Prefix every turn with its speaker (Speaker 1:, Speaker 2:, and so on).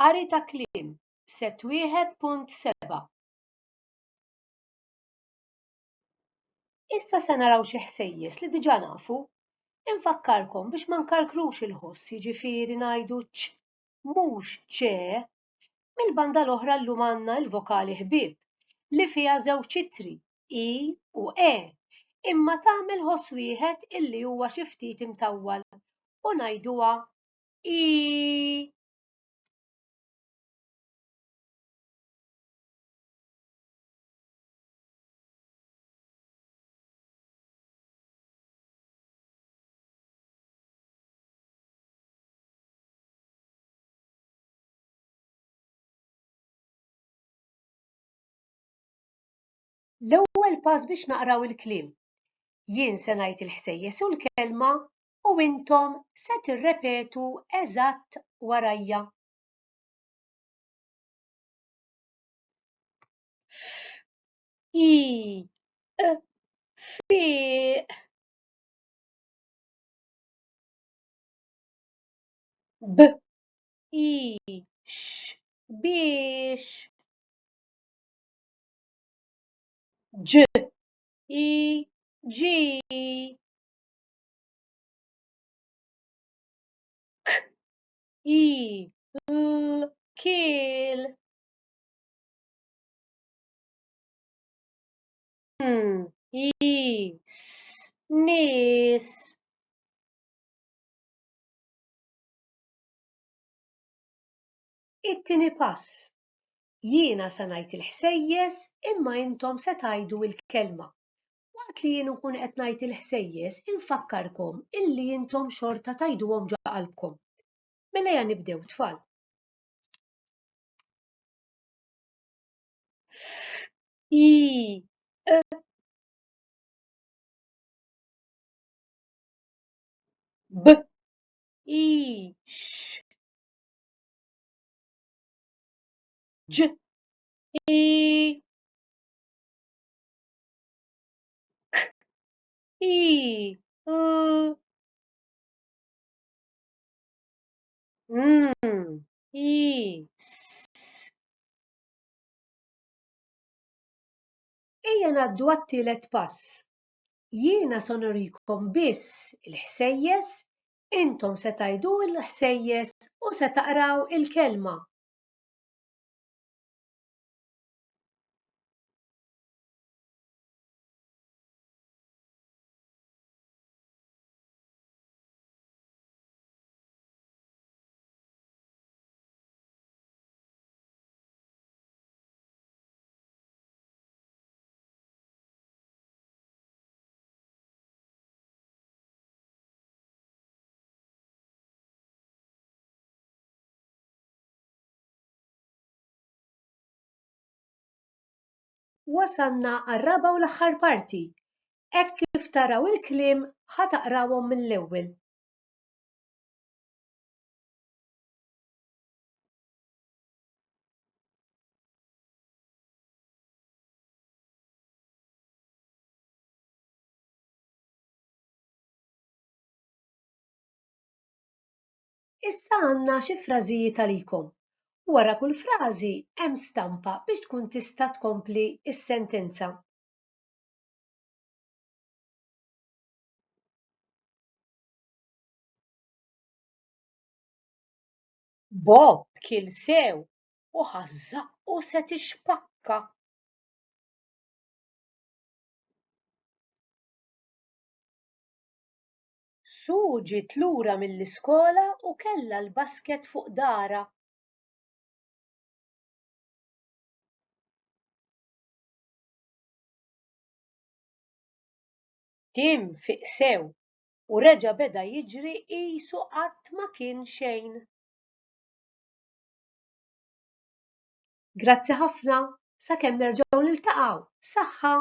Speaker 1: Qari ta' kliem, set 1.7. Issa se naraw xi ħsejjes li diġà nafu. Infakkarkom biex ma nkarkrux il-ħoss, jiġifieri ngħidu ċ mhux ċe. Mill-banda l-oħra llum għandna l-vokali ħbieb li fiha żewġ ittri i u e, imma tagħmel ħoss wieħed illi huwa xi ftit imtawwal u ngħiduha i. L-ewwel pass biex naqraw il-kliem. Jien se ngħid il-ħsejjes u l-kelma u intom se tirrepetu eżatt warajja. I, fiq. B, i, x, biex. Ġ, i, ġi. K, i, l, kiel. I, s, nies. It-tieni pass. Jiena se ngħid il-ħsejjes imma intom se tgħidu l-kelma. Waqt li jien nkun qed ngħid il-ħsejjes infakkarkom illi intom xorta tgħiduhom ġo qalbkom. Mela ejja nibdew tfal. I, b, i, x, ġ, i, k, i, l, i, s. Ejja ngħaddu għat-tielet pass. Jiena se nurikom biss il-ħsejjes, intom se tgħidu l-ħsejjes u se taqraw il-kelma. Wasalna għar-raba' u l-aħħar parti. Hekk kif taraw il-kliem ħa taqrawhom mill-ewwel. Issa għandna xi frażijiet għalikom. Wara kull frażi hemm stampa biex tkun tista' tkompli s-sentenza. Bob kiel sew u ħażaqu se tixpakka. Sue ġiet lura mill-iskola u kellha l-basket fuq darha. Tim fiq sew u reġa' beda jiġri qisu qatt ma kien xejn. Grazzi ħafna, sakemm nerġgħu niltaqgħu. Saħħa!